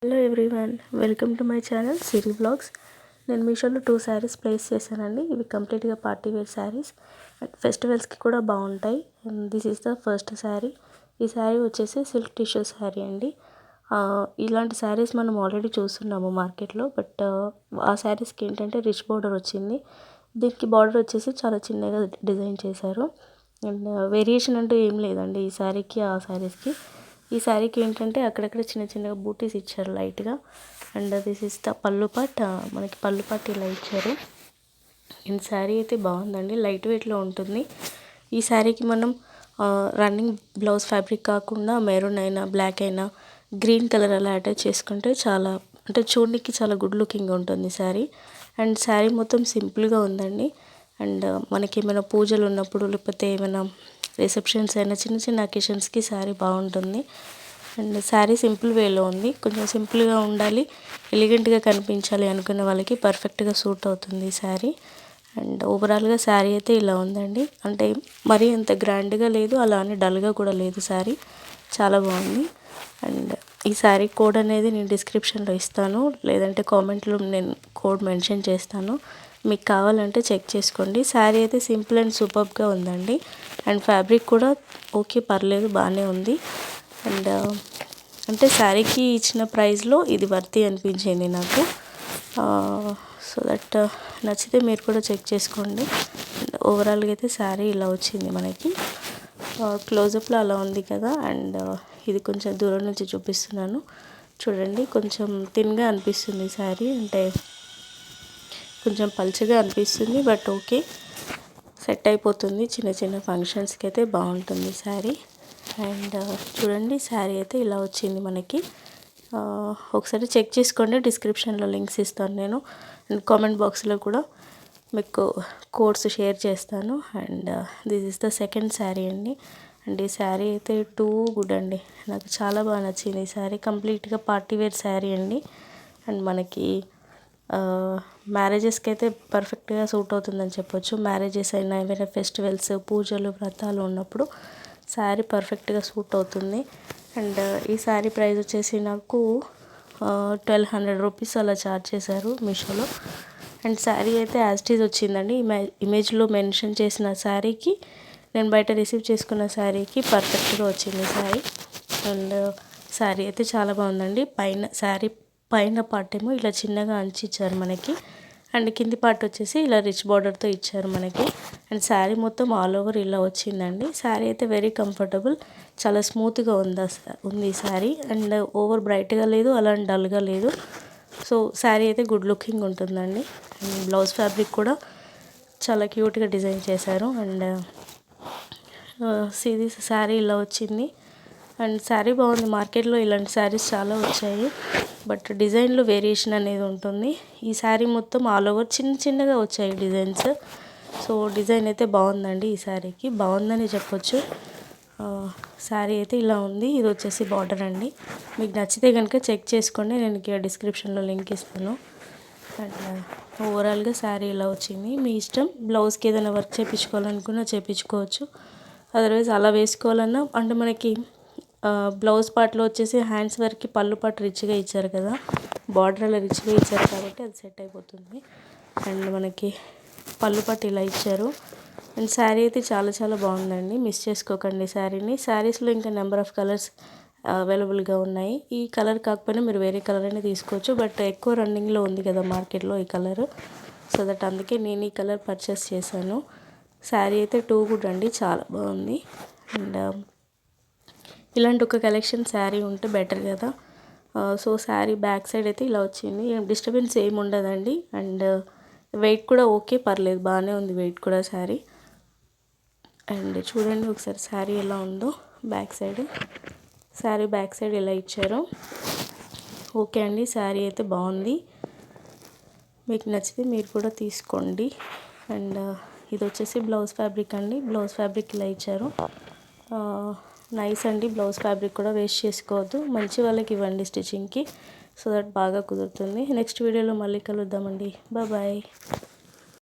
Hello everyone, welcome to my channel Siri vlogs. నేను మీషోలో 2 saris place చేశానండి. ఇవి కంప్లీట్గా పార్టీ వేర్ శారీస్ అండ్ ఫెస్టివల్స్కి కూడా బాగుంటాయి. And this is the first sari. ఈ శారీ వచ్చేసి సిల్క్ టిష్యూ శారీ అండి. ఇలాంటి శారీస్ మనం ఆల్రెడీ చూస్తున్నాము మార్కెట్లో. బట్ ఆ శారీస్కి ఏంటంటే రిచ్ బార్డర్ వచ్చింది. దీనికి బార్డర్ వచ్చేసి చాలా చిన్నగా డిజైన్ చేశారు. అండ్ వేరియేషన్ అంటూ ఏం లేదండి ఈ శారీకి ఆ శారీస్కి. ఈ శారీకి ఏంటంటే అక్కడక్కడ చిన్న చిన్నగా బూటీస్ ఇచ్చారు లైట్గా. అండ్ దిస్ ఇస్ ద పళ్ళు పాట్. మనకి పళ్ళు పాట్ ఇలా ఇచ్చారు. ఈ శారీ అయితే బాగుందండి, లైట్ వెయిట్లో ఉంటుంది. ఈ శారీకి మనం రన్నింగ్ బ్లౌజ్ ఫ్యాబ్రిక్ కాకుండా మెరూన్ అయినా బ్లాక్ అయినా గ్రీన్ కలర్ అలా అటాచ్ చేసుకుంటే చాలా అంటే చూడడానికి చాలా గుడ్ లుకింగ్ ఉంటుంది శారీ. అండ్ శారీ మొత్తం సింపుల్గా ఉందండి. అండ్ మనకి ఏమైనా పూజలు ఉన్నప్పుడు లేకపోతే ఏమైనా రిసెప్షన్స్ అయినా చిన్న చిన్న అకేషన్స్కి శారీ బాగుంటుంది. అండ్ శారీ సింపుల్ వేలో ఉంది. కొంచెం సింపుల్గా ఉండాలి, ఎలిగెంట్గా కనిపించాలి అనుకునే వాళ్ళకి పర్ఫెక్ట్గా సూట్ అవుతుంది ఈ శారీ. అండ్ ఓవరాల్గా శారీ అయితే ఇలా ఉందండి. అంటే మరీ అంత గ్రాండ్గా లేదు, అలా అని డల్గా కూడా లేదు. శారీ చాలా బాగుంది. అండ్ ఈ శారీ కోడ్ అనేది నేను డిస్క్రిప్షన్లో ఇస్తాను, లేదంటే కామెంట్లో నేను కోడ్ మెన్షన్ చేస్తాను. మీకు కావాలంటే చెక్ చేసుకోండి. శారీ అయితే సింపుల్ అండ్ సూపర్గా ఉందండి. అండ్ ఫ్యాబ్రిక్ కూడా ఓకే, పర్లేదు, బాగానే ఉంది. అండ్ అంటే శారీకి ఇచ్చిన ప్రైస్లో ఇది వర్తి అనిపించింది నాకు. సో దట్ నచ్చితే మీరు కూడా చెక్ చేసుకోండి. ఓవరాల్గా అయితే శారీ ఇలా వచ్చింది మనకి. క్లోజప్లో అలా ఉంది కదా. అండ్ ఇది కొంచెం దూరం నుంచి చూపిస్తున్నాను చూడండి. కొంచెం థిన్గా అనిపిస్తుంది శారీ, అంటే కొంచెం పల్చగా అనిపిస్తుంది. బట్ ఓకే, సెట్ అయిపోతుంది. చిన్న చిన్న ఫంక్షన్స్కి అయితే బాగుంటుంది శారీ. అండ్ చూడండి, శారీ అయితే ఇలా వచ్చింది మనకి. ఒకసారి చెక్ చేసుకోండి, డిస్క్రిప్షన్లో లింక్స్ ఇస్తాను నేను. అండ్ కామెంట్ బాక్స్లో కూడా మీకు కోడ్స్ షేర్ చేస్తాను. And this is the second sari అండి. అండ్ ఈ శారీ అయితే టూ గుడ్ అండి, నాకు చాలా బాగా నచ్చింది. ఈ శారీ కంప్లీట్గా పార్టీ వేర్ శారీ అండి. అండ్ మనకి మ్యారేజెస్కి అయితే పర్ఫెక్ట్గా సూట్ అవుతుందని చెప్పొచ్చు. మ్యారేజెస్ అయినా ఏమైనా ఫెస్టివల్స్, పూజలు, వ్రతాలు ఉన్నప్పుడు శారీ పర్ఫెక్ట్గా సూట్ అవుతుంది. అండ్ ఈ శారీ ప్రైస్ వచ్చేసి నాకు 1200 రూపీస్ అలా ఛార్జ్ చేశారు మీషోలో. అండ్ శారీ అయితే యాజ్ ఇట్ ఈజ్ వచ్చిందండి. ఇమేజ్లో మెన్షన్ చేసిన శారీకి, నేను బయట రిసీవ్ చేసుకున్న శారీకి పర్ఫెక్ట్గా వచ్చింది శారీ. అండ్ శారీ అయితే చాలా బాగుందండి. శారీ పైన పార్ట్ ఏమో ఇలా చిన్నగా అంచి ఇచ్చారు మనకి. అండ్ కింది పార్ట్ వచ్చేసి ఇలా రిచ్ బార్డర్తో ఇచ్చారు మనకి. అండ్ శారీ మొత్తం ఆల్ ఓవర్ ఇలా వచ్చిందండి. శారీ అయితే వెరీ కంఫర్టబుల్, చాలా స్మూత్గా ఉంది ఈ శారీ. అండ్ ఓవర్ బ్రైట్గా లేదు, అలా డల్గా లేదు. సో శారీ అయితే గుడ్ లుకింగ్ ఉంటుందండి. అండ్ బ్లౌజ్ ఫ్యాబ్రిక్ కూడా చాలా క్యూట్గా డిజైన్ చేశారు. అండ్ ఇది శారీ ఇలా వచ్చింది. అండ్ శారీ బాగుంది. మార్కెట్లో ఇలాంటి శారీస్ చాలా వచ్చాయి, బట్ డిజైన్లో వేరియేషన్ అనేది ఉంటుంది. ఈ శారీ మొత్తం ఆల్ ఓవర్ చిన్న చిన్నగా వచ్చాయి డిజైన్స్. సో డిజైన్ అయితే బాగుందండి. ఈ శారీకి బాగుందని చెప్పొచ్చు. శారీ అయితే ఇలా ఉంది. ఇది వచ్చేసి బార్డర్ అండి. మీకు నచ్చితే కనుక చెక్ చేసుకోండి, నేను ఇక్కడ డిస్క్రిప్షన్లో లింక్ ఇస్తాను. అండ్ ఓవరాల్గా శారీ ఇలా వచ్చింది. మీ ఇష్టం, బ్లౌజ్కి ఏదైనా వర్క్ చేయించుకోవాలనుకున్నా చేయించుకోవచ్చు. అదర్వైజ్ అలా వేసుకోవాలన్నా, అంటే మనకి బ్లౌజ్ పార్ట్లో వచ్చేసి హ్యాండ్స్ వరకు పళ్ళు పాటు రిచ్గా ఇచ్చారు కదా, బార్డర్ అలా రిచ్గా ఇచ్చారు కాబట్టి అది సెట్ అయిపోతుంది. అండ్ మనకి పళ్ళు పాటు ఇలా ఇచ్చారు. అండ్ శారీ అయితే చాలా చాలా బాగుందండి, మిస్ చేసుకోకండి శారీని. శారీస్లో ఇంకా నెంబర్ ఆఫ్ కలర్స్ అవైలబుల్గా ఉన్నాయి. ఈ కలర్ కాకపోయినా మీరు వేరే కలర్ అయినా తీసుకోవచ్చు, బట్ ఎక్కువ రన్నింగ్లో ఉంది కదా మార్కెట్లో ఈ కలర్. సో దట్ అందుకే నేను ఈ కలర్ పర్చేస్ చేశాను. శారీ అయితే టూ గుడ్ అండి, చాలా బాగుంది. అండ్ ఇలాంటి ఒక కలెక్షన్ శారీ ఉంటే బెటర్ కదా. సో శారీ బ్యాక్ సైడ్ అయితే ఇలా వచ్చింది. డిస్టర్బెన్స్ ఏమి ఉండదండి. అండ్ వెయిట్ కూడా ఓకే, పర్లేదు, బాగానే ఉంది వెయిట్ కూడా శారీ. అండ్ చూడండి ఒకసారి శారీ ఎలా ఉందో back side. Sari back side ఎలా ఇచ్చారో. ఓకే అండి, శారీ అయితే బాగుంది. మీకు నచ్చితే మీరు కూడా తీసుకోండి. అండ్ ఇది వచ్చేసి బ్లౌజ్ ఫ్యాబ్రిక్ అండి. బ్లౌజ్ ఫ్యాబ్రిక్ ఇలా ఇచ్చారు. నైస్ అండి. బ్లౌజ్ ఫ్యాబ్రిక్ కూడా వేస్ట్ చేసుకోవద్దు, మంచి వాళ్ళకి ఇవ్వండి స్టిచ్చింగ్కి, సో దట్ బాగా కుదురుతుంది. నెక్స్ట్ వీడియోలో మళ్ళీ కలుద్దామండి. బాయ్.